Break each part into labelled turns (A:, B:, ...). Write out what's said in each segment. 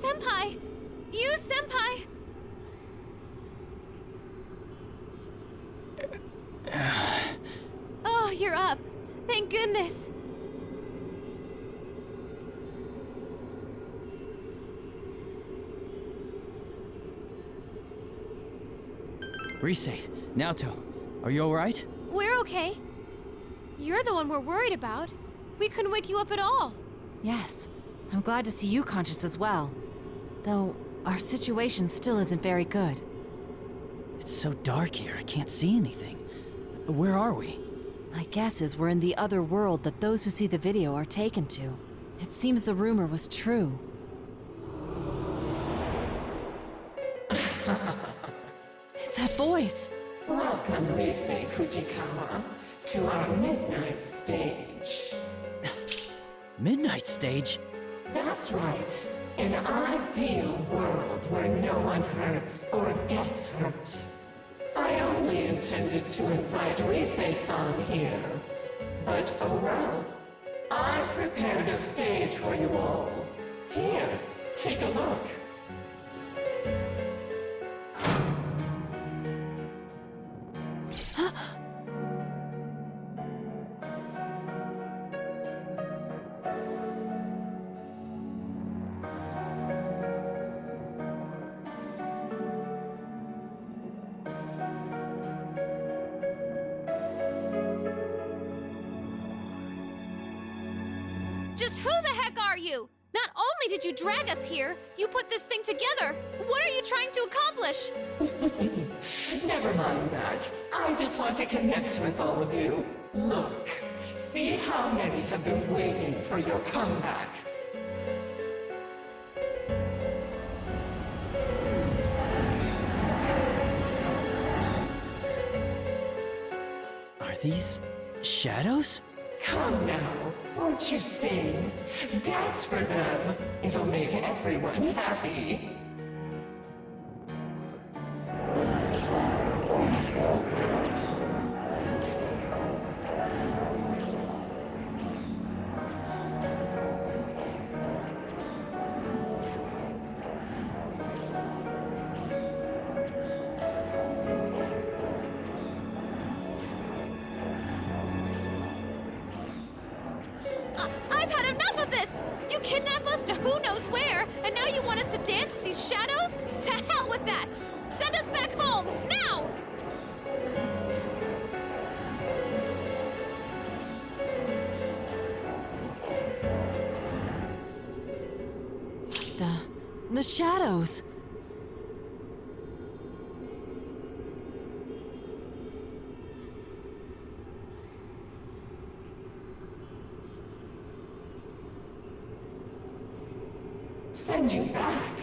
A: Senpai! You, Senpai! Oh, you're up. Thank goodness.
B: Rise, Naoto, are you alright?
A: We're okay. You're the one we're worried about. We couldn't wake you up at all.
C: Yes, I'm glad to see you conscious as well. Though, our situation still isn't very good.
B: It's so dark here, I can't see anything. Where are we?
C: My guess is we're in the other world that those who see the video are taken to. It seems the rumor was true. It's that voice!
D: Welcome, Rise Fujikawa, to our midnight stage.
B: Midnight stage?
D: That's right. An ideal world where no one hurts or gets hurt. I only intended to invite Rise-san here. But oh well. I prepared a stage for you all. Here, take a look.
A: Just who the heck are you? Not only did you drag us here, you put this thing together. What are you trying to accomplish?
D: Never mind that. I just want to connect with all of you. Look, see how many have been waiting for your comeback.
B: Are these shadows?
D: Come now, won't you sing? Dance for them. It'll make everyone happy.
A: I've had enough of this! You kidnap us to who knows where, and now you want us to dance for these shadows? To hell with that! Send us back home, now!
C: The shadows!
D: Send you back?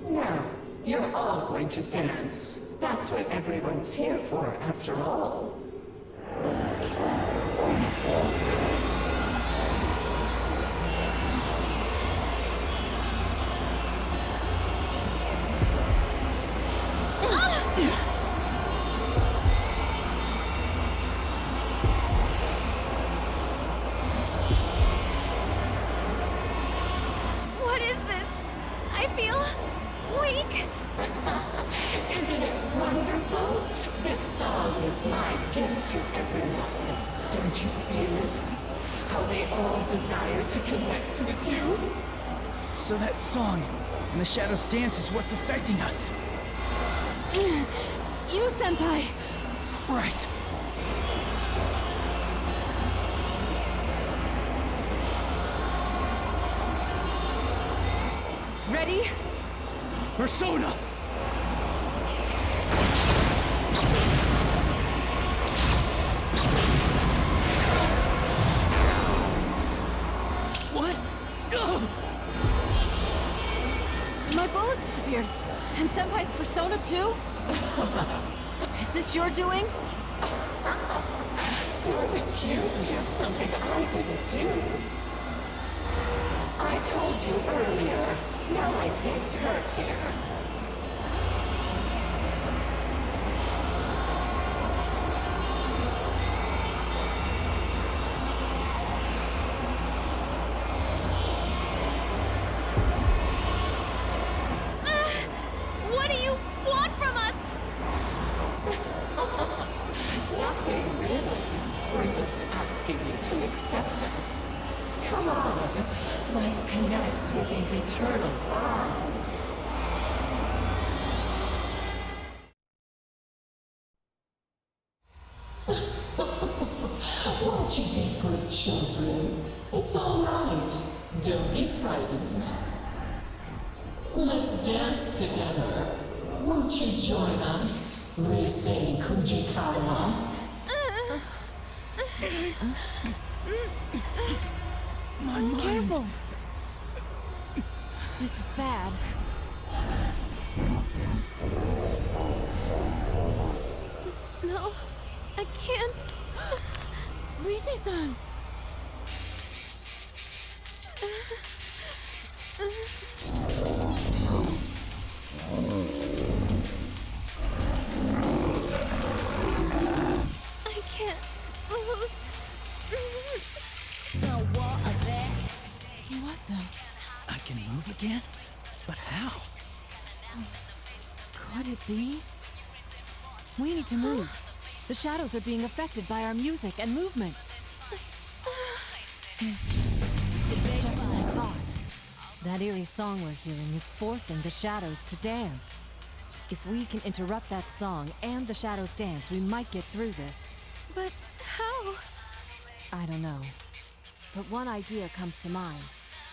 D: No, you're all going to dance. That's what everyone's here for, after all.
A: What is this? I feel weak.
D: Isn't it wonderful? This song is my gift to everyone. Don't you feel it? How they all desire to connect with you?
B: So that song and the shadows dance is what's affecting us.
C: You, Senpai!
B: Right.
C: Ready?
B: Persona! What? Ugh!
C: My bullets disappeared. And Senpai's persona too? Is this your doing?
D: Don't accuse me of something I didn't do. I told you earlier. Now my kids hurt here. just asking you to accept us. Come on, let's connect with these eternal bonds. Won't you be good children? It's all right. Don't be frightened. Let's dance together. Won't you join us, Reisei Kujikawa?
B: My mind.
C: Careful! This is bad.
A: No, I can't.
C: Rise-san!
A: I can't lose.
C: What the?
B: I can move again? But how?
C: Could it be? We need to move. The shadows are being affected by our music and movement. It's just as I thought. That eerie song we're hearing is forcing the shadows to dance. If we can interrupt that song and the shadows dance, we might get through this.
A: But how?
C: I don't know. But one idea comes to mind.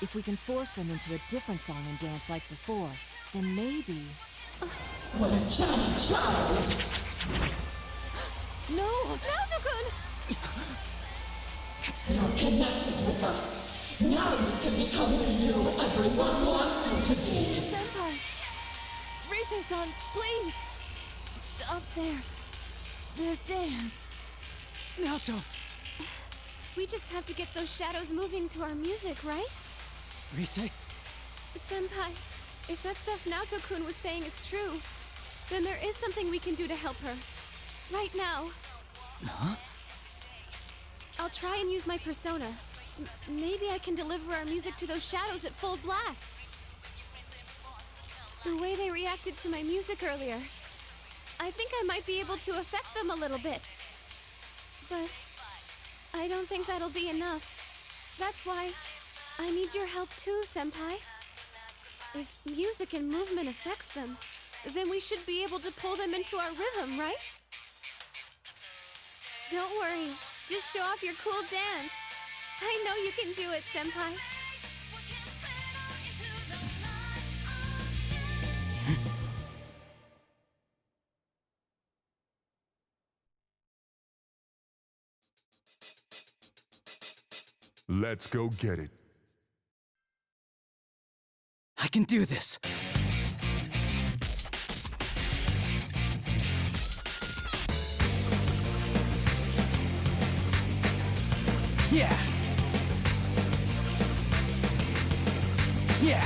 C: If we can force them into a different song and dance like before, then maybe...
D: What a child!
C: No!
A: Naoto-kun!
D: You're connected with us. Now you can become the you everyone wants you to be.
C: Senpai! Rise-san, please! Stop their dance.
B: Naoto!
A: We just have to get those shadows moving to our music, right?
B: Rise?
A: Senpai, if that stuff Naoto-kun was saying is true, then there is something we can do to help her. Right now.
B: Huh?
A: I'll try and use my persona. Maybe I can deliver our music to those shadows at full blast. The way they reacted to my music earlier, I think I might be able to affect them a little bit. But I don't think that'll be enough. That's why I need your help too, Senpai. If music and movement affects them, then we should be able to pull them into our rhythm, right? Don't worry, just show off your cool dance. I know you can do it, Senpai.
E: Let's go get it.
B: I can do this! Yeah! Yeah!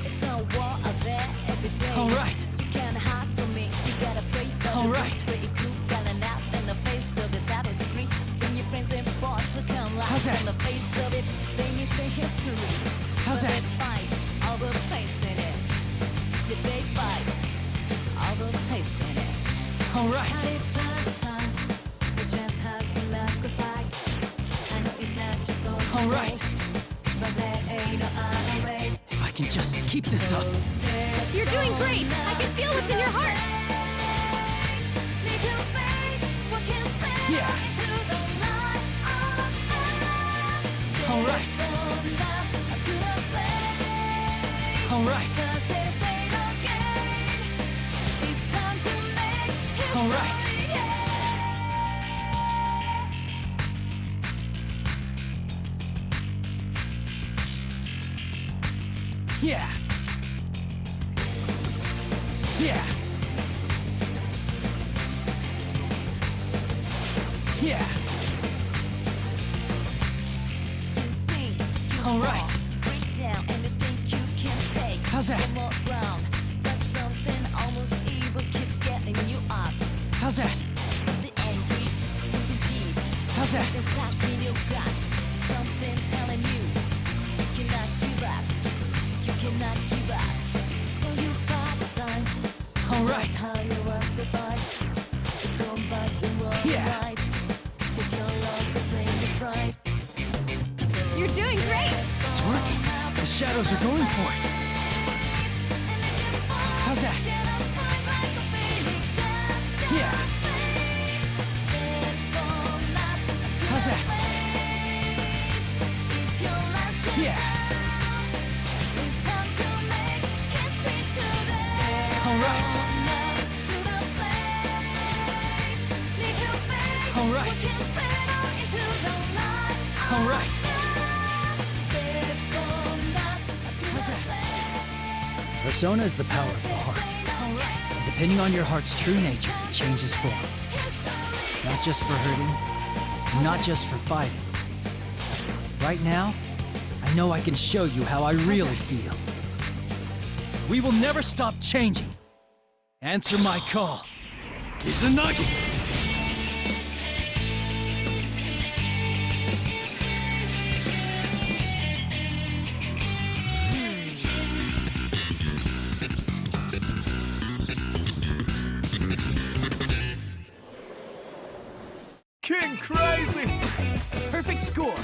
F: It's a war of there every day.
B: All right.
F: You can't hide from me. You gotta pray for
B: All
F: the
B: right.
F: rest. Pretty cool, got an out in the face of this out street. When your friends and boss look come
B: How's
F: live
B: that?
F: in the face of it, they miss the history.
B: How's
F: but
B: that?
F: They fight all the place in it. Yeah, they fight all the place in it.
B: All right!
F: Had it bad times, but just how you love was right. I know it's not your fault.
B: All right!
F: But there ain't no other way.
B: If I can just keep this up.
A: You're doing great! I can feel what's in your heart!
B: Yeah! All right! All right! All right! Yeah! Yeah! Yeah! All right!
F: Break down anything you can take.
B: How's that?
F: One more round. But something almost evil keeps getting you up.
B: How's that?
F: Something angry, something deep.
B: How's that?
F: Something stuck in your gut. Something telling you you cannot give up. You cannot give up. So you gotta dance.
B: All right!
F: How you was goodbye. Don't bite the wrong
B: Yeah.
F: right. Take
B: shadows are going for it. How's that? Yeah. How's that? Yeah. All right. All right. All right. How's that? Persona is the power of the heart. All right. And depending on your heart's true nature, it changes form. Not just for hurting, not just for fighting. Right now, I know I can show you how I really feel. We will never stop changing. Answer my call. Izanagi!
E: King Crazy!
B: Perfect score!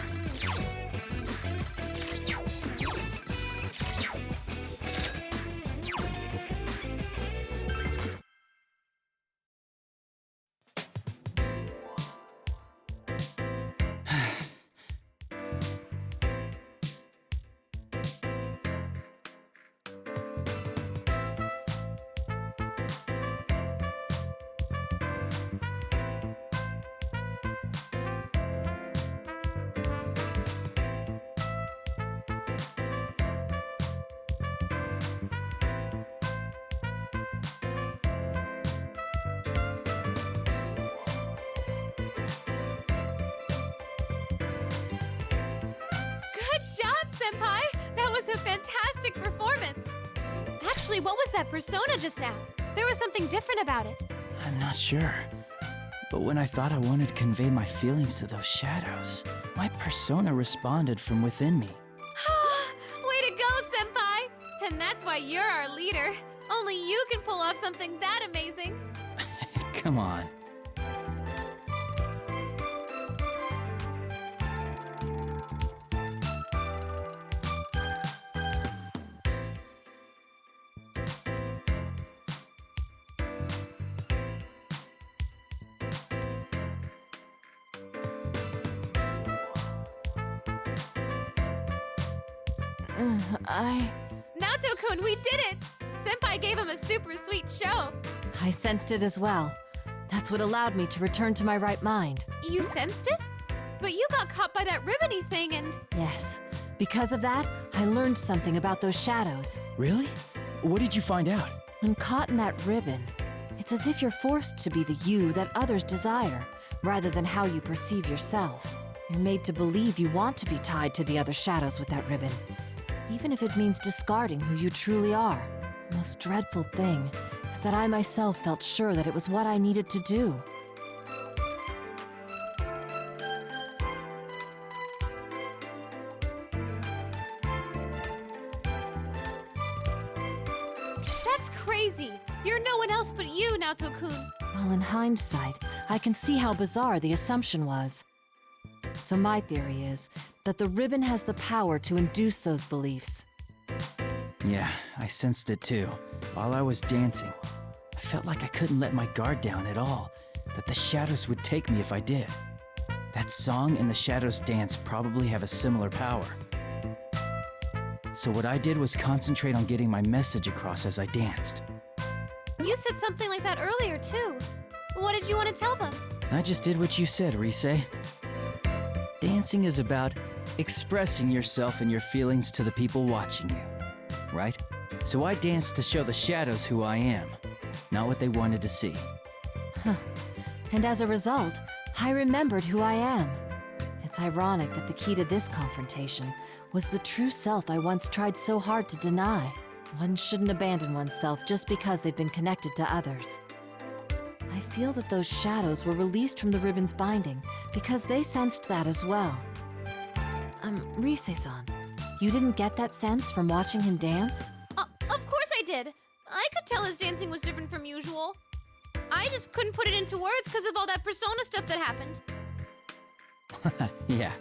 A: Senpai! That was a fantastic performance! Actually, what was that persona just now? There was something different about it.
B: I'm not sure. But when I thought I wanted to convey my feelings to those shadows, my persona responded from within me.
A: Way to go, Senpai! And that's why you're our leader. Only you can pull off something that amazing.
B: Come on.
A: Naoto-kun, we did it! Senpai gave him a super sweet show.
C: I sensed it as well. That's what allowed me to return to my right mind.
A: You sensed it? But you got caught by that ribbony thing and...
C: Yes. Because of that, I learned something about those shadows.
B: Really? What did you find out?
C: When caught in that ribbon, it's as if you're forced to be the you that others desire, rather than how you perceive yourself. You're made to believe you want to be tied to the other shadows with that ribbon, even if it means discarding who you truly are. The most dreadful thing is that I myself felt sure that it was what I needed to do.
A: That's crazy! You're no one else but you, Naoto-kun.
C: Well, in hindsight, I can see how bizarre the assumption was. So my theory is that the ribbon has the power to induce those beliefs.
B: Yeah, I sensed it too. While I was dancing, I felt like I couldn't let my guard down at all, that the shadows would take me if I did. That song and the shadows dance probably have a similar power. So what I did was concentrate on getting my message across as I danced.
A: You said something like that earlier, too. What did you want to tell them?
B: I just did what you said, Rise. Dancing is about expressing yourself and your feelings to the people watching you, right? So I danced to show the shadows who I am, not what they wanted to see.
C: And as a result, I remembered who I am. It's ironic that the key to this confrontation was the true self I once tried so hard to deny. One shouldn't abandon oneself just because they've been connected to others. I feel that those shadows were released from the ribbon's binding because they sensed that as well. Rise-san, you didn't get that sense from watching him dance?
A: Of course I did. I could tell his dancing was different from usual. I just couldn't put it into words because of all that persona stuff that happened.
B: Yeah,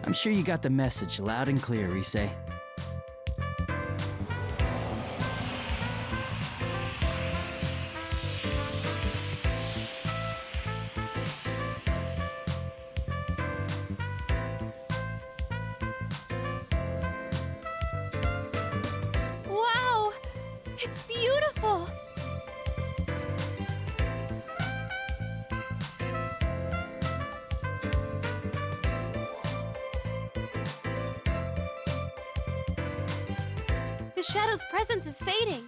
B: I'm sure you got the message loud and clear, Rise.
A: The shadow's presence is fading.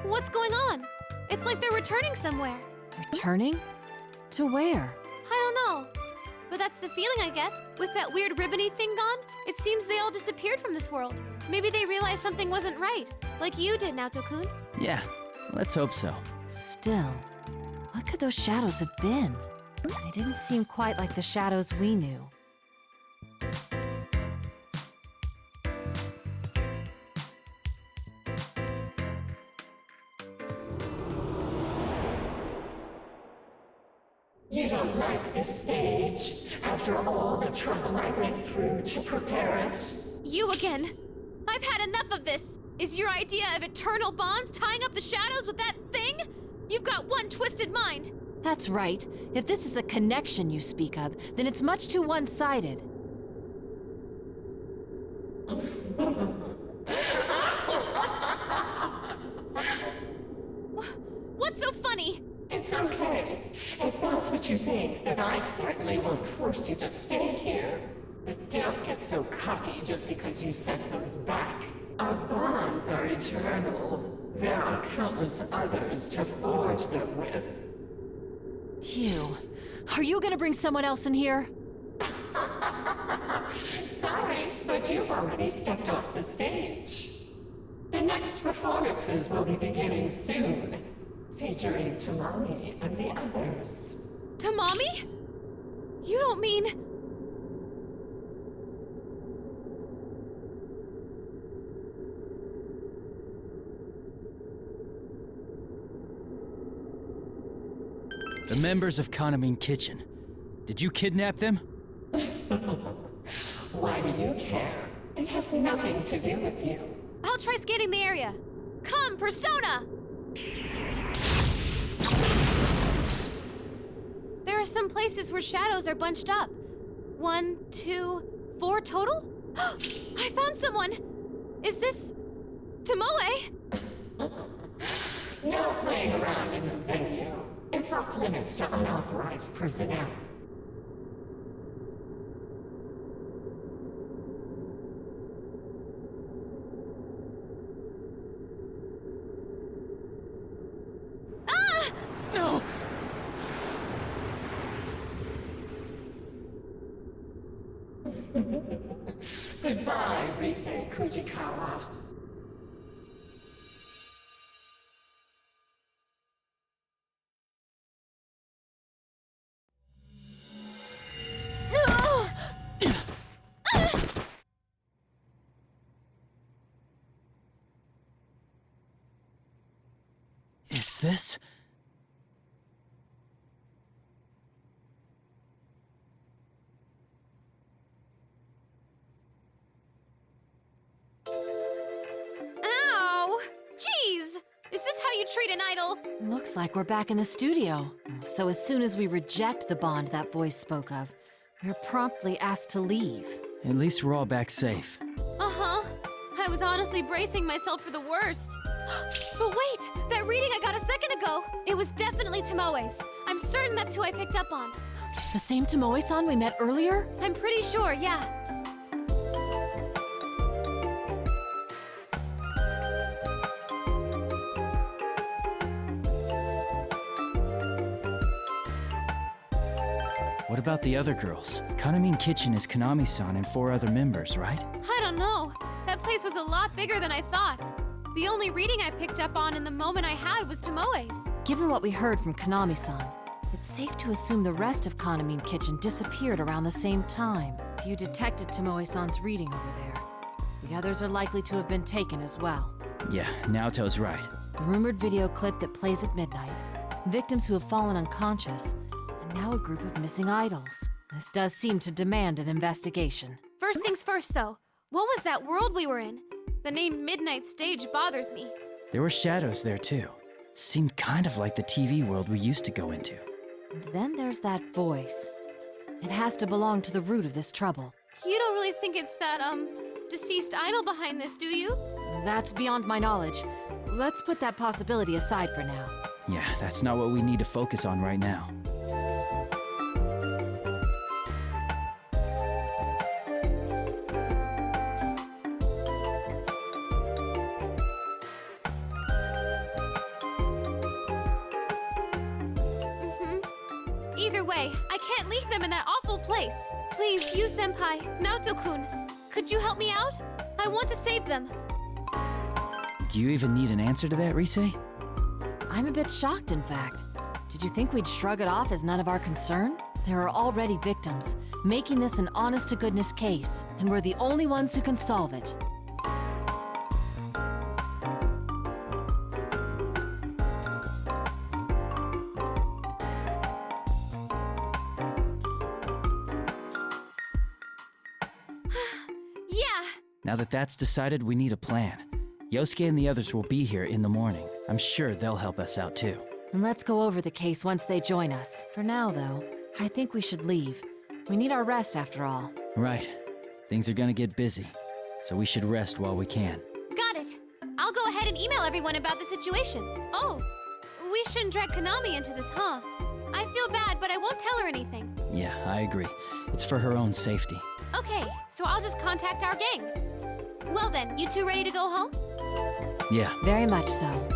A: What's going on? It's like they're returning somewhere.
C: Returning? To where?
A: I don't know. But that's the feeling I get. With that weird ribbony thing gone, it seems they all disappeared from this world. Maybe they realized something wasn't right, like you did, Naoto-kun.
B: Yeah, let's hope so.
C: Still, what could those shadows have been? They didn't seem quite like the shadows we knew.
D: You don't like this stage, after all the trouble I went through to prepare it?
A: You again! I've had enough of this! Is your idea of eternal bonds tying up the shadows with that thing? You've got one twisted mind!
C: That's right. If this is the connection you speak of, then it's much too one-sided.
A: What's so funny?
D: It's okay. If that's what you think, then I certainly won't force you to stay here. But don't get so cocky just because you sent those back. Our bonds are eternal. There are countless others to forge them with.
C: Hugh, are you gonna bring someone else in here?
D: Sorry, but you've already stepped off the stage. The next performances will be beginning soon, featuring Kanami and the others.
A: Tamami? You don't mean...
B: The members of Kanami Kitchen. Did you kidnap them?
D: Why do you care? It has nothing to do with you.
A: I'll try scanning the area. Come, Persona! There are some places where shadows are bunched up. 1, 2, 4 total? I found someone! Is this... Tomoe?
D: No playing around in the venue. It's off limits to unauthorized personnel.
A: Ah!
C: No!
D: Goodbye, Rise Kujikawa.
B: Is this...
A: Ow! Jeez! Is this how you treat an idol?
C: Looks like we're back in the studio. So as soon as we reject the bond that voice spoke of, we're promptly asked to leave.
B: At least we're all back safe.
A: Uh-huh. I was honestly bracing myself for the worst. But wait! That reading I got a second ago! It was definitely Tomoe's. I'm certain that's who I picked up on.
C: The same Tomoe-san we met earlier?
A: I'm pretty sure, yeah.
B: What about the other girls? Kanami Kitchen is Kanami-san and 4 other members, right?
A: I don't know. That place was a lot bigger than I thought. The only reading I picked up on in the moment I had was Tomoe's.
C: Given what we heard from Kanami-san, it's safe to assume the rest of Kanami Kitchen disappeared around the same time. You detected Tomoe-san's reading over there. The others are likely to have been taken as well.
B: Yeah, Naoto's right.
C: The rumored video clip that plays at midnight, victims who have fallen unconscious, and now a group of missing idols. This does seem to demand an investigation.
A: First things first, though. What was that world we were in? The name Midnight Stage bothers me.
B: There were shadows there too. It seemed kind of like the TV world we used to go into.
C: And then there's that voice. It has to belong to the root of this trouble.
A: You don't really think it's that, deceased idol behind this, do you?
C: That's beyond my knowledge. Let's put that possibility aside for now.
B: Yeah, that's not what we need to focus on right now.
A: Either way, I can't leave them in that awful place. Please, you senpai, Naoto-kun, could you help me out? I want to save them.
B: Do you even need an answer to that, Rise?
C: I'm a bit shocked, in fact. Did you think we'd shrug it off as none of our concern? There are already victims, making this an honest-to-goodness case, and we're the only ones who can solve it.
A: Yeah!
B: Now that that's decided, we need a plan. Yosuke and the others will be here in the morning. I'm sure they'll help us out too.
C: And let's go over the case once they join us. For now, though, I think we should leave. We need our rest, after all.
B: Right. Things are gonna get busy, so we should rest while we can.
A: Got it. I'll go ahead and email everyone about the situation. Oh, we shouldn't drag Kanami into this, huh? I feel bad, but I won't tell her anything.
B: Yeah, I agree. It's for her own safety.
A: Okay, so I'll just contact our gang. Well then, you two ready to go home?
B: Yeah.
C: Very much so.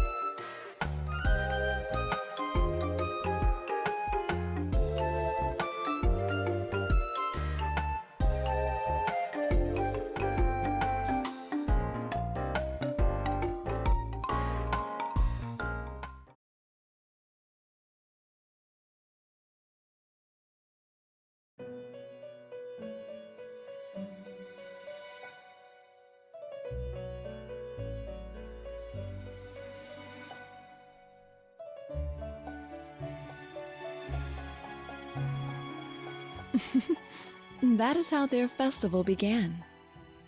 G: That is how their festival began.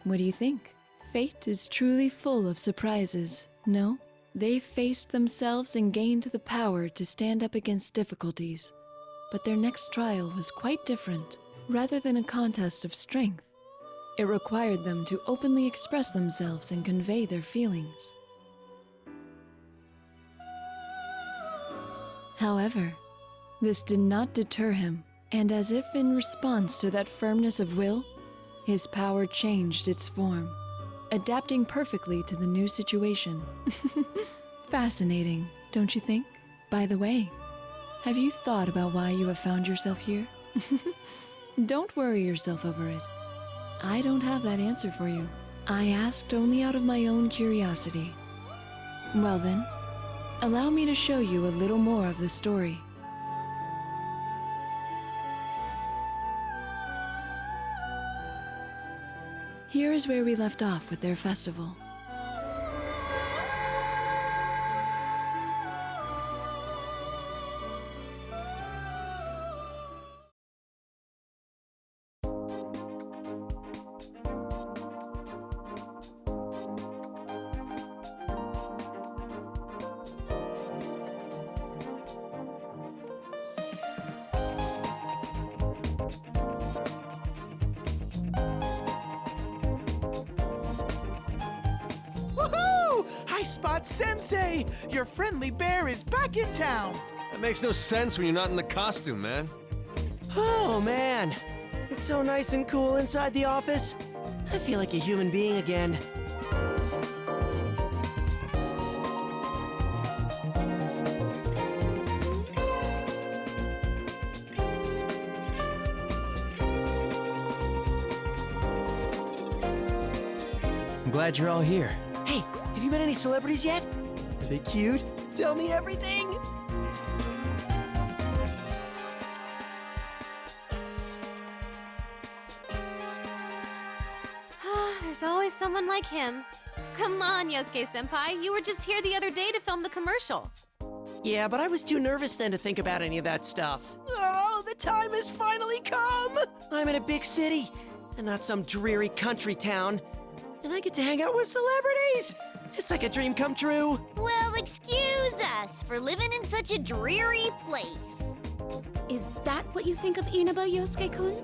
G: What do you think? Fate is truly full of surprises, no? They faced themselves and gained the power to stand up against difficulties. But their next trial was quite different. Rather than a contest of strength, it required them to openly express themselves and convey their feelings. However, this did not deter him. And as if in response to that firmness of will, his power changed its form, adapting perfectly to the new situation. Fascinating, don't you think? By the way, have you thought about why you have found yourself here? Don't worry yourself over it. I don't have that answer for you. I asked only out of my own curiosity. Well then, allow me to show you a little more of the story. Here is where we left off with their festival.
H: Spot Sensei! Your friendly bear is back in town!
E: That makes no sense when you're not in the costume, man.
I: Oh, man. It's so nice and cool inside the office. I feel like a human being again.
B: I'm glad you're all here.
I: Hey, have you met any celebrities yet? Are they cute? Tell me everything!
A: There's always someone like him. Come on, Yosuke-senpai. You were just here the other day to film the commercial.
I: Yeah, but I was too nervous then to think about any of that stuff. Oh, the time has finally come! I'm in a big city, and not some dreary country town. And I get to hang out with celebrities! It's like a dream come true.
F: Well, excuse us for living in such a dreary place.
A: Is that what you think of Inaba, Yosuke-kun?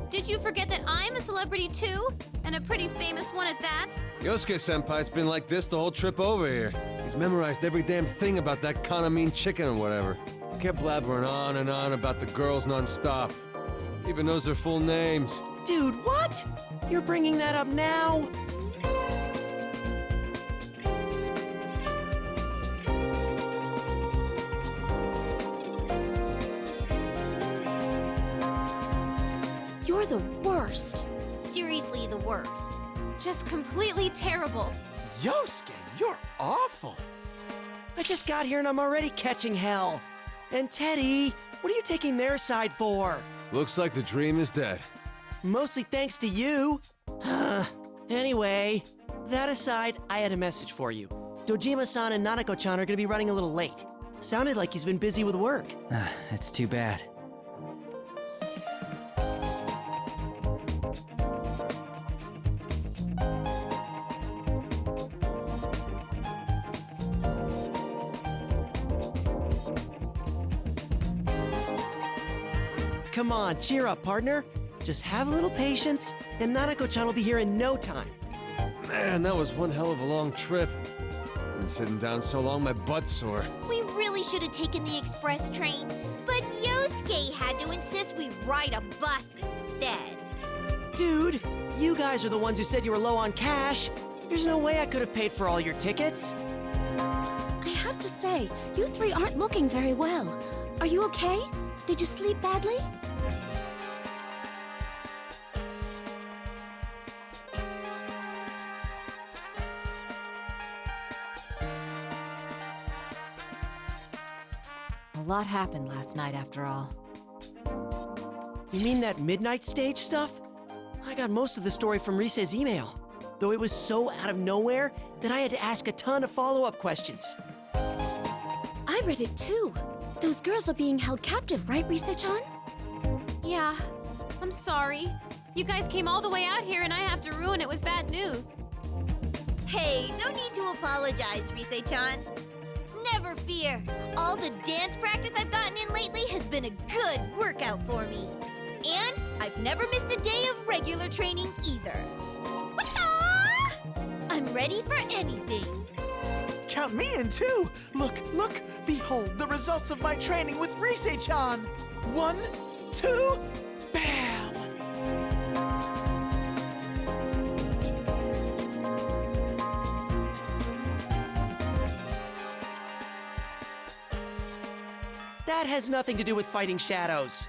A: Did you forget that I'm a celebrity too? And a pretty famous one at that?
E: Yosuke-senpai's been like this the whole trip over here. He's memorized every damn thing about that Kanami chicken or whatever. Kept blabbering on and on about the girls non-stop. Even knows their full names.
I: Dude, what? You're bringing that up now?
A: worst.
J: Seriously, the worst.
A: Just completely terrible.
H: Yosuke, you're awful.
I: I just got here and I'm already catching hell. And Teddy, what are you taking their side for?
E: Looks like the dream is dead.
I: Mostly thanks to you. Anyway, that aside, I had a message for you. Dojima-san and Nanako-chan are gonna be running a little late. Sounded like he's been busy with work.
B: That's too bad.
I: Come on, cheer up, partner. Just have a little patience, and Nanako-chan will be here in no time.
E: Man, that was one hell of a long trip. Been sitting down so long, my butt's sore.
J: We really should have taken the express train, but Yosuke had to insist we ride a bus instead.
I: Dude, you guys are the ones who said you were low on cash. There's no way I could have paid for all your tickets.
A: I have to say, you three aren't looking very well. Are you okay? Did you sleep badly?
C: A lot happened last night, after all.
I: You mean that midnight stage stuff? I got most of the story from Rise's email, though it was so out of nowhere that I had to ask a ton of follow-up questions.
A: I read it too. Those girls are being held captive, right, Rise-chan? Yeah, I'm sorry. You guys came all the way out here and I have to ruin it with bad news.
J: Hey, no need to apologize, Rise-chan. Never fear. All the dance practice I've gotten in lately has been a good workout for me. And I've never missed a day of regular training either. Wata! I'm ready for anything.
H: Count me in too. Look, look. Behold the results of my training with Rise-chan. 1, 2, bam!
I: That has nothing to do with fighting shadows.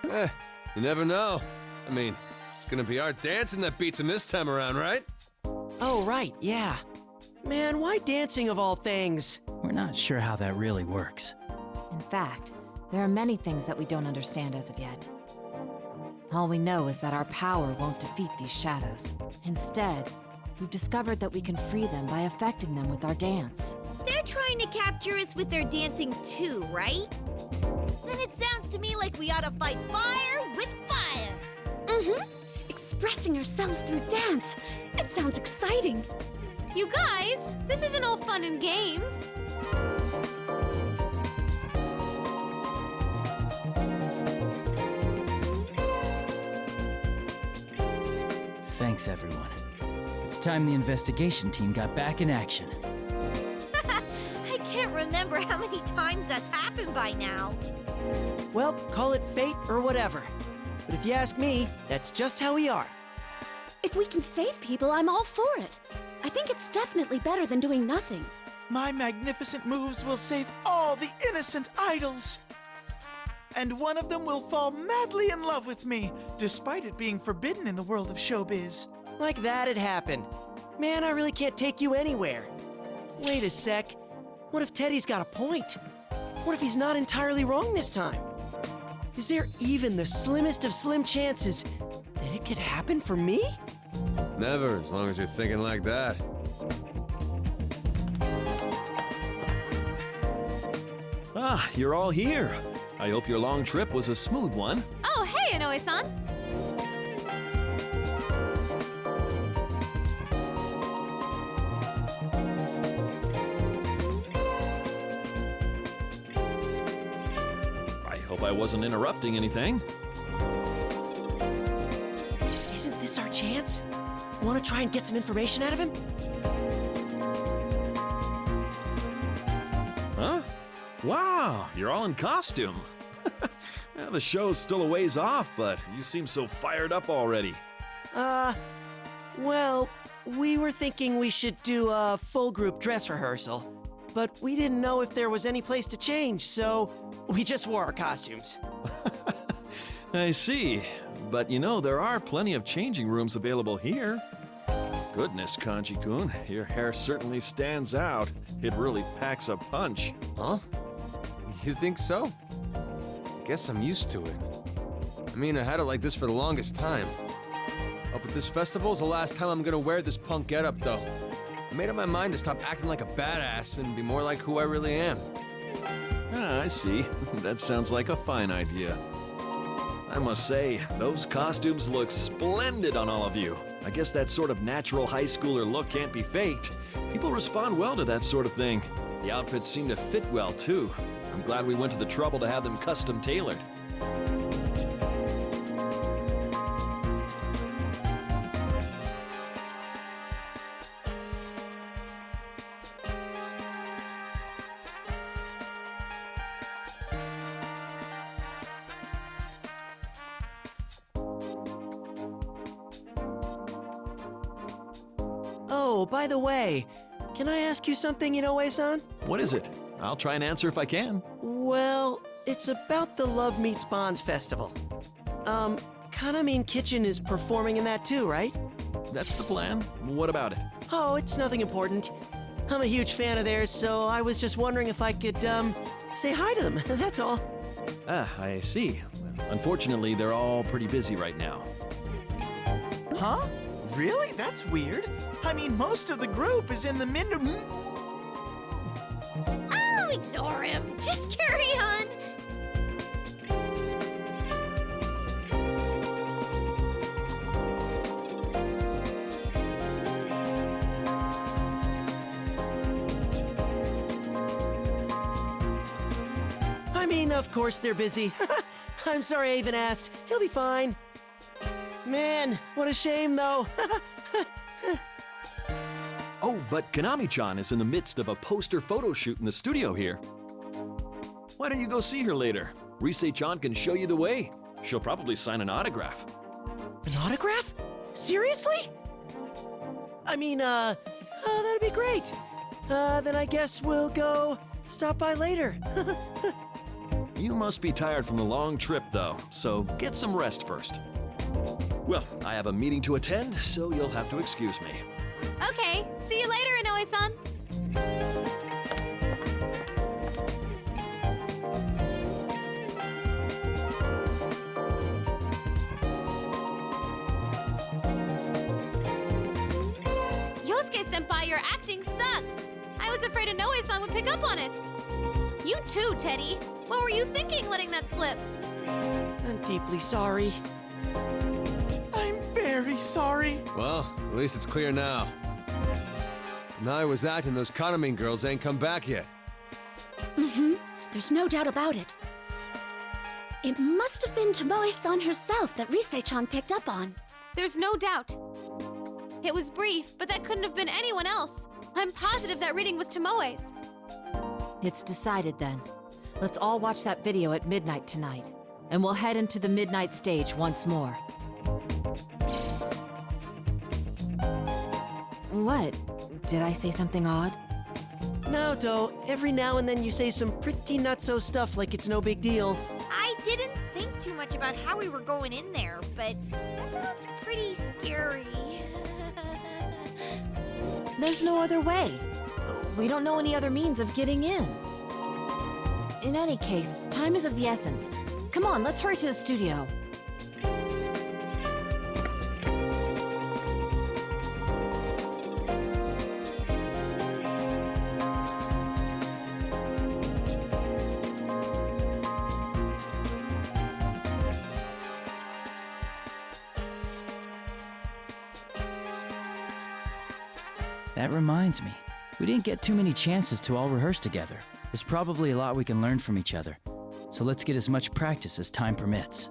E: You never know. I mean, it's gonna be our dancing that beats him this time around, right?
I: Oh, right, yeah. Man, why dancing of all things?
B: We're not sure how that really works.
C: In fact, there are many things that we don't understand as of yet. All we know is that our power won't defeat these shadows. Instead, we've discovered that we can free them by affecting them with our dance.
J: They're trying to capture us with their dancing too, right? Then it sounds to me like we ought to fight fire with fire.
A: Mm-hmm. Expressing ourselves through dance. It sounds exciting. You guys, this isn't all fun and games.
B: Thanks, everyone. It's time the investigation team got back in action.
J: I can't remember how many times that's happened by now.
I: Well, call it fate or whatever. But if you ask me, that's just how we are.
A: If we can save people, I'm all for it. I think it's definitely better than doing nothing.
H: My magnificent moves will save all the innocent idols. And one of them will fall madly in love with me, despite it being forbidden in the world of showbiz.
I: Like that'd happen. Man, I really can't take you anywhere. Wait a sec. What if Teddy's got a point? What if he's not entirely wrong this time? Is there even the slimmest of slim chances that it could happen for me?
E: Never, as long as you're thinking like that.
K: Ah, you're all here. I hope your long trip was a smooth one.
A: Oh, hey, Inoue-san.
K: I hope I wasn't interrupting anything.
I: Isn't this our chance? Want to try and get some information out of him?
K: Huh? Wow, you're all in costume. Well, the show's still a ways off, but you seem so fired up already.
I: Well, we were thinking we should do a full group dress rehearsal, but we didn't know if there was any place to change, so we just wore our costumes.
K: I see. but you know, there are plenty of changing rooms available here. Goodness, Kanji-kun, your hair certainly stands out. It really packs a punch.
E: Huh? You think so? Guess I'm used to it. I mean, I had it like this for the longest time. Oh, but this festival's the last time I'm gonna wear this punk getup, though. I made up my mind to stop acting like a badass and be more like who I really am.
K: Ah, I see. That sounds like a fine idea. I must say, those costumes look splendid on all of you. I guess that sort of natural high schooler look can't be faked. People respond well to that sort of thing. The outfits seem to fit well, too. I'm glad we went to the trouble to have them custom tailored.
I: Oh, by the way, can I ask you something, Inoue-san?
K: What is it? I'll try and answer if I can.
I: Well, it's about the Love Meets Bonds festival. Kanami Kitchen is performing in that too, right?
K: That's the plan. What about it?
I: Oh, it's nothing important. I'm a huge fan of theirs, so I was just wondering if I could, say hi to them, that's all.
K: Ah, I see. Unfortunately, they're all pretty busy right now.
H: Huh? Really? That's weird. I mean, most of the group is in the
J: Oh, ignore him. Just carry on.
I: I mean, of course they're busy. I'm sorry I even asked. He'll be fine. Man, what a shame, though.
K: Oh, but Kanami-chan is in the midst of a poster photo shoot in the studio here. Why don't you go see her later? Rise-chan can show you the way. She'll probably sign an autograph.
I: An autograph? Seriously? I mean, that'd be great. Then I guess we'll go stop by later.
K: You must be tired from the long trip, though, so get some rest first. Well, I have a meeting to attend, so you'll have to excuse me.
A: Okay, see you later, Inoue-san. Yosuke-senpai, your acting sucks. I was afraid Inoue-san would pick up on it. You too, Teddy. What were you thinking letting that slip?
I: I'm deeply sorry.
H: I'm very sorry.
E: Well, at least it's clear now. Now I was acting, those Kanami girls ain't come back yet.
L: There's no doubt about it. It must have been Tomoe-san herself that Rise-chan picked up on.
A: There's no doubt. It was brief, but that couldn't have been anyone else. I'm positive that reading was Tomoe's.
C: It's decided then. Let's all watch that video at midnight tonight, and we'll head into the midnight stage once more. What? Did I say something odd?
I: No, Do. Every now and then you say some pretty nutso stuff like it's no big deal.
J: I didn't think too much about how we were going in there, but that sounds pretty scary.
C: There's no other way. We don't know any other means of getting in. In any case, time is of the essence. Come on, let's hurry to the studio.
B: That reminds me, we didn't get too many chances to all rehearse together. There's probably a lot we can learn from each other. So let's get as much practice as time permits.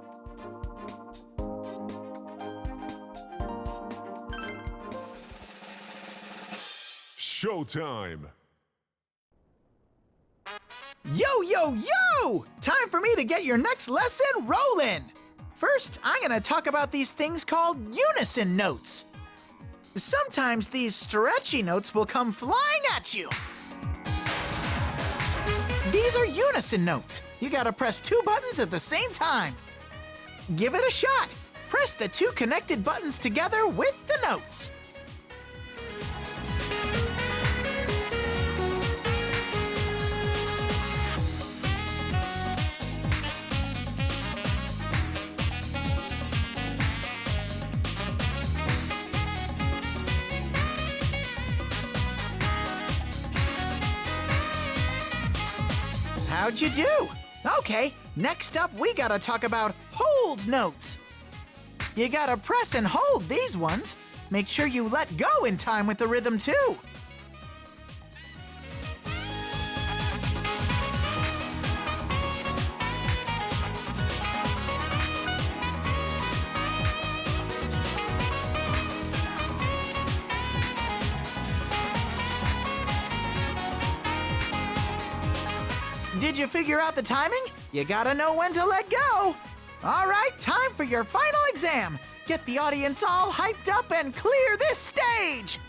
M: Showtime!
H: Yo, yo, yo! Time for me to get your next lesson rolling! First, I'm gonna talk about these things called unison notes. Sometimes these stretchy notes will come flying at you. These are unison notes. You gotta press 2 buttons at the same time. Give it a shot. press the two connected buttons together with the notes. How'd you do? Okay, next up we gotta talk about hold notes. You gotta press and hold these ones. Make sure you let go in time with the rhythm too. Did you figure out the timing? You gotta know when to let go. All right, time for your final exam. Get the audience all hyped up and clear this stage.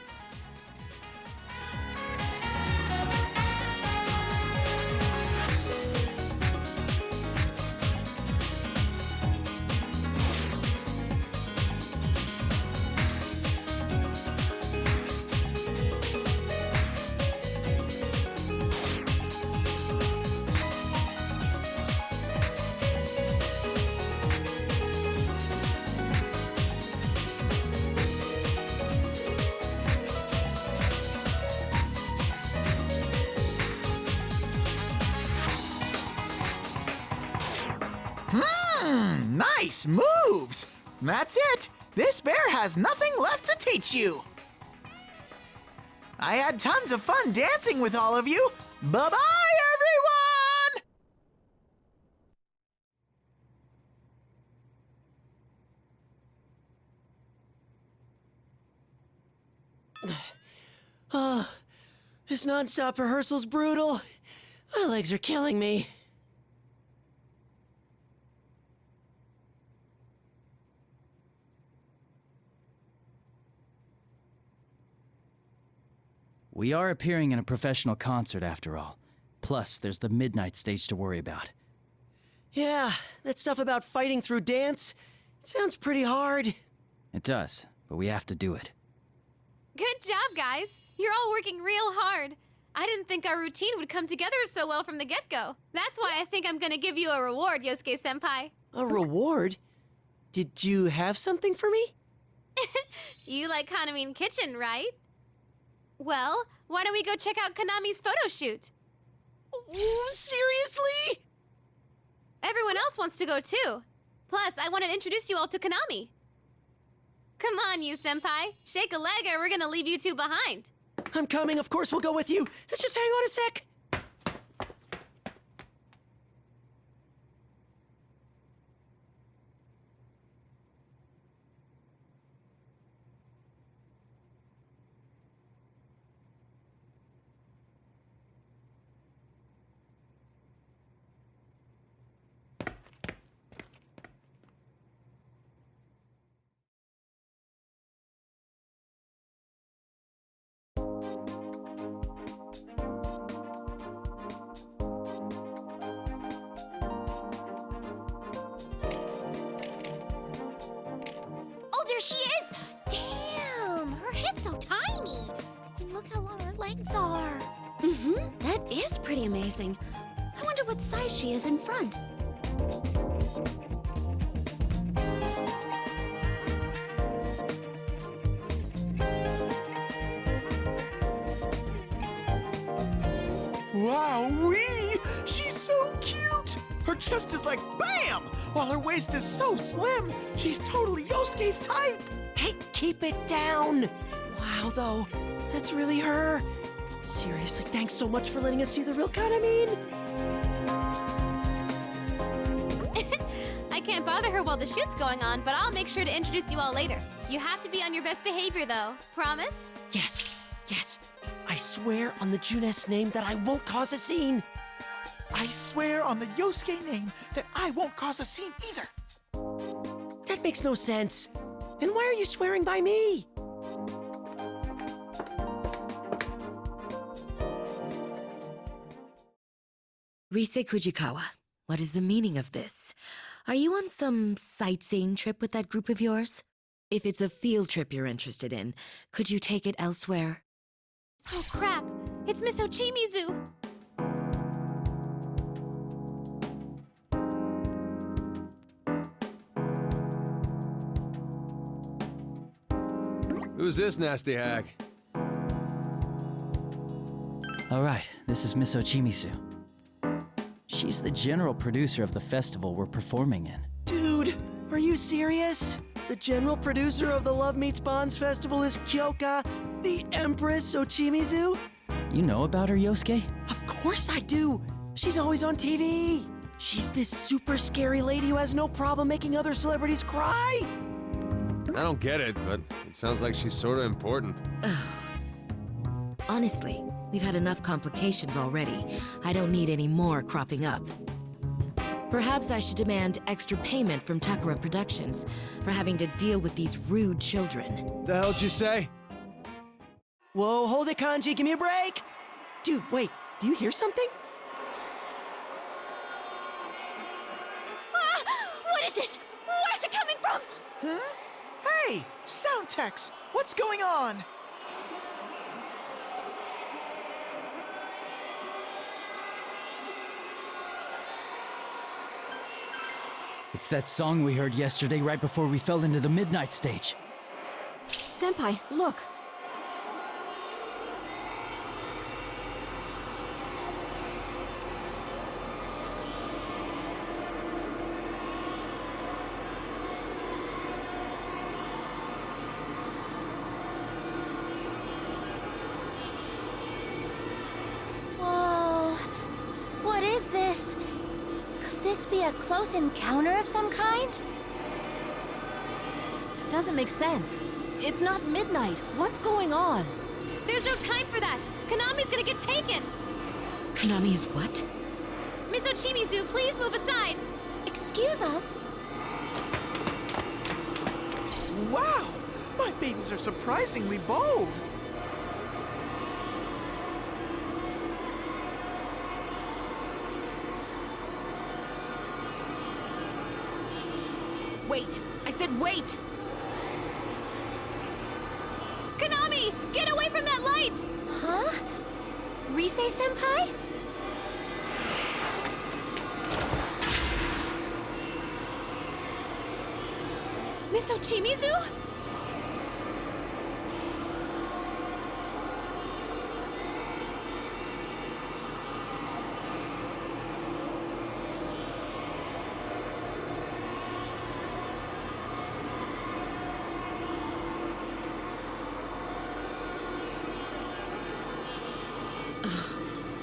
H: Nice moves! That's it! This bear has nothing left to teach you! I had tons of fun dancing with all of you! Bye-bye,
I: everyone! This non-stop rehearsal's brutal. My legs are killing me.
B: We are appearing in a professional concert after all. Plus, there's the midnight stage to worry about.
I: Yeah, that stuff about fighting through dance, it sounds pretty hard.
B: It does, but we have to do it.
A: Good job, guys. You're all working real hard. I didn't think our routine would come together so well from the get-go. That's why I think I'm gonna give you a reward, Yosuke-senpai.
I: A reward? Did you have something for me?
A: You like Kanami Kitchen, right? Well, why don't we go check out Kanami's photo shoot?
I: Ooh, seriously?
A: Everyone else wants to go too. Plus, I want to introduce you all to Kanami. Come on, you senpai. Shake a leg or we're gonna leave you two behind.
I: I'm coming, of course we'll go with you. Let's just hang on a sec.
J: There she is! Damn! Her head's so tiny! And look how long her legs are.
L: That is pretty amazing. I wonder what size she is in front.
H: Wowee! She's so cute! Her chest is like BAM! While her waist is so slim, she's totally Yosuke's type!
I: Hey, keep it down! Wow, though, that's really her. Seriously, thanks so much for letting us see the real Kanami.
A: I can't bother her while the shoot's going on, but I'll make sure to introduce you all later. You have to be on your best behavior, though. Promise?
I: Yes, yes. I swear on the Juness name that I won't cause a scene.
H: I swear on the Yosuke name that I won't cause a scene either.
I: That makes no sense. And why are you swearing by me?
M: Rise Kujikawa, what is the meaning of this? Are you on some sightseeing trip with that group of yours? If it's a field trip you're interested in, could you take it elsewhere?
A: Oh crap! It's Miss Ochimizu!
E: Who's this nasty hag?
B: All right, this is Miss Ochimizu. She's the general producer of the festival we're performing in.
I: Dude, are you serious? The general producer of the Love Meets Bonds Festival is Kyoka, the Empress Ochimizu?
B: You know about her, Yosuke?
I: Of course I do! She's always on TV! She's this super scary lady who has no problem making other celebrities cry!
E: I don't get it, but it sounds like she's sort of important.
M: Honestly, we've had enough complications already. I don't need any more cropping up. Perhaps I should demand extra payment from Takara Productions for having to deal with these rude children.
E: The hell'd you say?
I: Whoa, hold it, Kanji, give me a break! Dude, wait, do you hear something?
J: Ah! What is this? Where's it coming from?
H: Huh? Hey, sound techs, what's going on?
B: It's that song we heard yesterday right before we fell into the midnight stage.
C: Senpai, look!
J: Whoa. What is this? Could this be a close encounter of some kind?
C: This doesn't make sense. It's not midnight. What's going on?
A: There's no time for that! Kanami's gonna get taken!
M: Kanami is what?
A: Miss Ochimizu, please move aside!
J: Excuse us?
H: Wow, my babies are surprisingly bold.
M: Wait! I said wait!
A: Kanami! Get away from that light!
J: Huh? Rise-senpai?
A: Miss Ochimizu?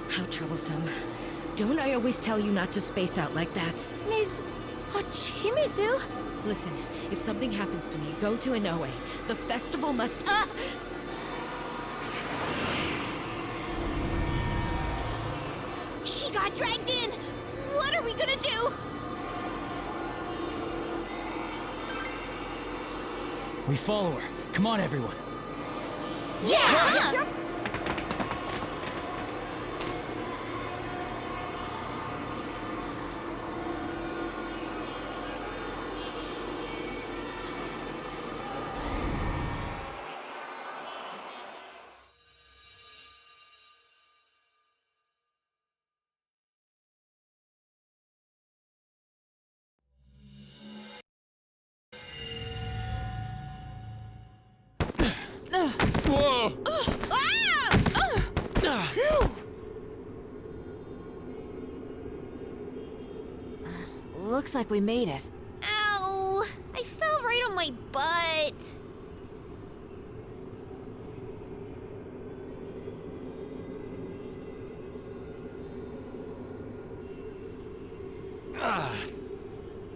M: How troublesome. Don't I always tell you not to space out like that?
J: Miss Ochimizu?
M: Listen, if something happens to me, go to Inoue. The festival must—
J: She got dragged in! What are we gonna do?
B: We follow her. Come on, everyone.
J: Yeah!
E: Whoa!
H: Phew!
C: Looks like we made it.
J: Ow! I fell right on my butt.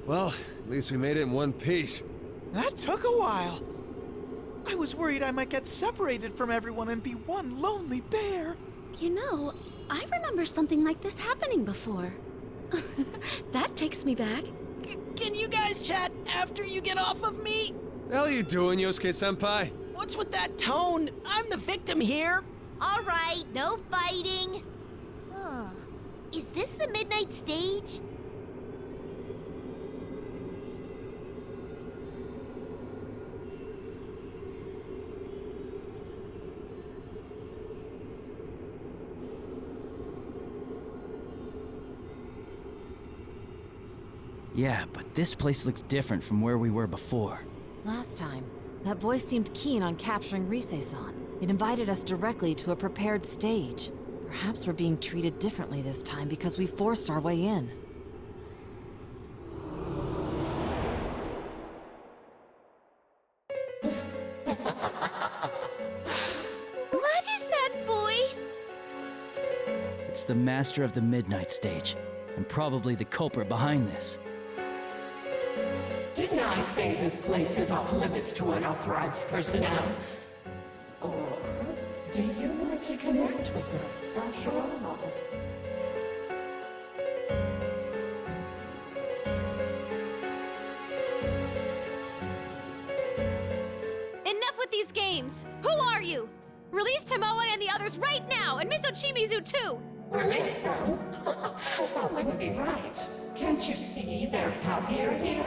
E: Well, at least we made it in one piece.
H: That took a while. I was worried I might get separated from everyone and be one lonely bear.
L: You know, I remember something like this happening before. That takes me back.
I: Can you guys chat after you get off of me?
E: The hell are you doing, Yosuke-senpai?
I: What's with that tone? I'm the victim here.
J: All right, no fighting. Huh. Is this the midnight stage?
B: Yeah, but this place looks different from where we were before.
C: Last time, that voice seemed keen on capturing Rise-san. It invited us directly to a prepared stage. Perhaps we're being treated differently this time because we forced our way in.
J: What is that voice?
B: It's the master of the Midnight Stage, and probably the culprit behind this.
D: Didn't I say this place is off limits to unauthorized personnel? Or do you want to connect with us after all?
A: Enough with these games! Who are you? Release Tomoe and the others right now, and Miss Ochimizu too!
D: Release them? That wouldn't be right. Can't you see they're happier here?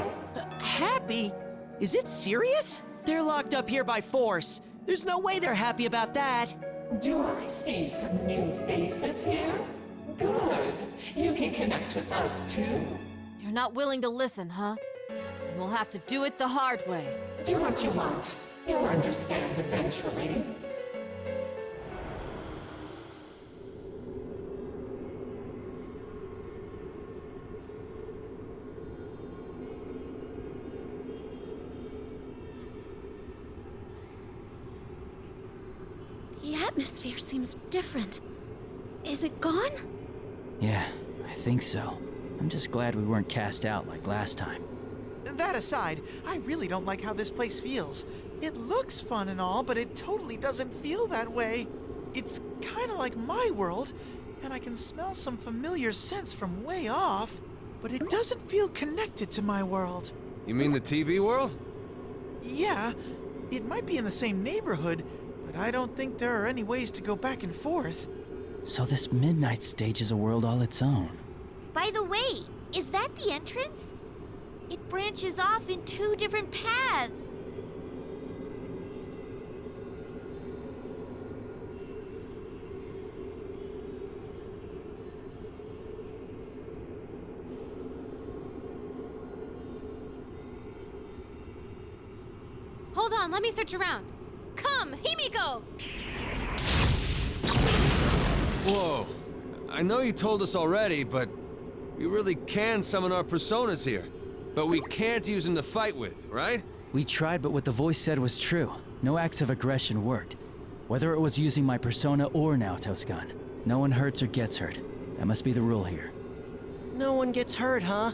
I: Happy? Is it serious? They're locked up here by force. There's no way they're happy about that.
D: Do I see some new faces here? Good. You can connect with us too.
C: You're not willing to listen, huh? And we'll have to do it the hard way.
D: Do what you want. You'll understand eventually.
L: The atmosphere seems different. Is it gone?
B: Yeah, I think so. I'm just glad we weren't cast out like last time.
H: That aside, I really don't like how this place feels. It looks fun and all, but it totally doesn't feel that way. It's kind of like my world, and I can smell some familiar scents from way off, but it doesn't feel connected to my world.
E: You mean the TV world?
H: Yeah, it might be in the same neighborhood, but I don't think there are any ways to go back and forth.
B: So this Midnight Stage is a world all its own.
J: By the way, is that the entrance? It branches off in two different paths.
A: Hold on, let me search around. Come, Himiko!
E: Whoa. I know you told us already, but we really can summon our personas here. But we can't use them to fight with, right?
B: We tried, but what the voice said was true. No acts of aggression worked. Whether it was using my persona or Naoto's gun. No one hurts or gets hurt. That must be the rule here.
I: No one gets hurt, huh?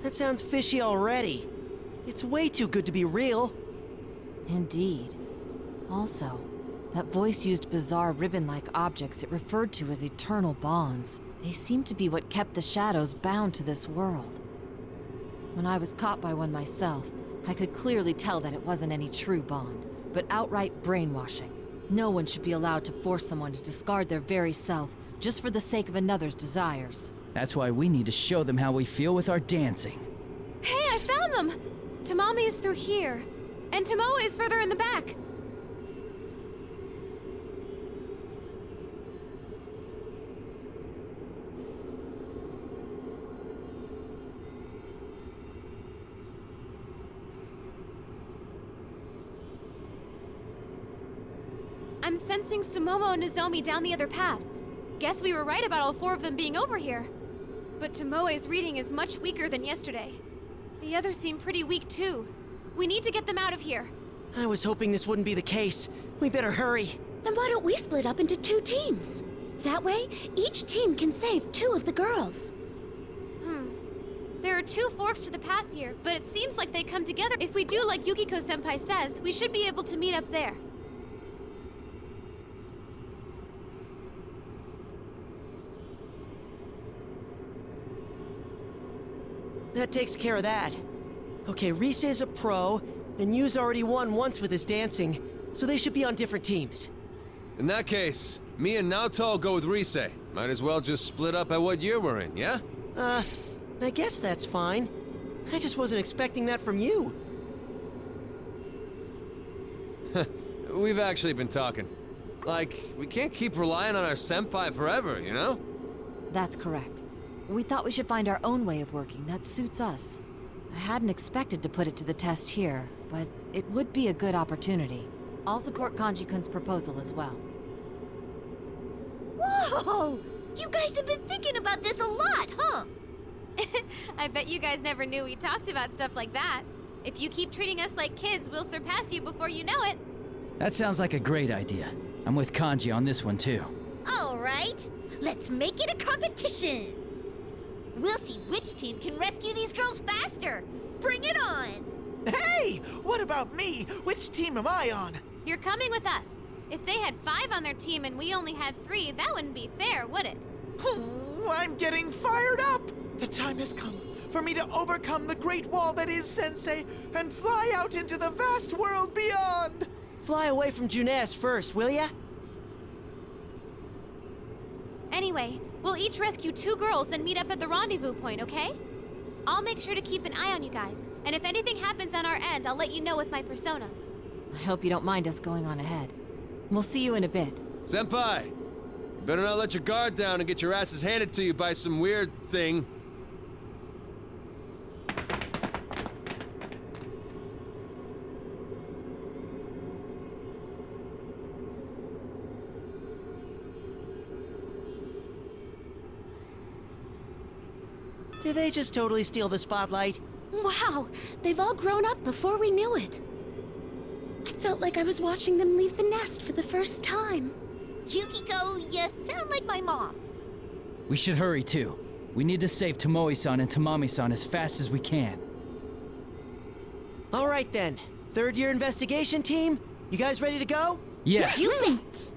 I: That sounds fishy already. It's way too good to be real.
C: Indeed. Also, that voice used bizarre ribbon-like objects it referred to as eternal bonds. They seem to be what kept the shadows bound to this world. When I was caught by one myself, I could clearly tell that it wasn't any true bond, but outright brainwashing. No one should be allowed to force someone to discard their very self just for the sake of another's desires.
B: That's why we need to show them how we feel with our dancing.
A: Hey, I found them! Tamami is through here, and Tomoe is further in the back. I'm sensing Sumomo and Nozomi down the other path. Guess we were right about all four of them being over here. But Tomoe's reading is much weaker than yesterday. The others seem pretty weak too. We need to get them out of here.
I: I was hoping this wouldn't be the case. We better hurry.
L: Then why don't we split up into two teams? That way, each team can save two of the girls.
A: There are two forks to the path here, but it seems like they come together. If we do like Yukiko-senpai says, we should be able to meet up there.
I: That takes care of that. Okay, Rise is a pro, and Yu's already won once with his dancing, so they should be on different teams.
E: In that case, me and Naoto go with Rise. Might as well just split up at what year we're in, yeah?
I: I guess that's fine. I just wasn't expecting that from you.
E: We've actually been talking. Like, we can't keep relying on our senpai forever, you know?
C: That's correct. We thought we should find our own way of working that suits us. I hadn't expected to put it to the test here, but it would be a good opportunity. I'll support Kanji-kun's proposal as well.
J: Whoa! You guys have been thinking about this a lot, huh?
A: I bet you guys never knew we talked about stuff like that. If you keep treating us like kids, we'll surpass you before you know it.
B: That sounds like a great idea. I'm with Kanji on this one too.
J: All right, let's make it a competition. We'll see which team can rescue these girls faster. Bring it on!
H: Hey! What about me? Which team am I on?
A: You're coming with us. If they had 5 on their team and we only had 3, that wouldn't be fair, would it?
H: I'm getting fired up! The time has come for me to overcome the great wall that is Sensei and fly out into the vast world beyond!
I: Fly away from Junes first, will ya?
A: Anyway, we'll each rescue 2 girls, then meet up at the rendezvous point, okay? I'll make sure to keep an eye on you guys, and if anything happens on our end, I'll let you know with my persona.
C: I hope you don't mind us going on ahead. We'll see you in a bit.
E: Senpai, you better not let your guard down and get your asses handed to you by some weird thing.
I: Did they just totally steal the spotlight?
L: Wow, they've all grown up before we knew it. I felt like I was watching them leave the nest for the first time.
J: Yukiko, you sound like my mom.
B: We should hurry too. We need to save Tomoe-san and Tamami-san as fast as we can.
I: All right then. 3rd year investigation team, you guys ready to go?
B: Yeah.
L: You bet!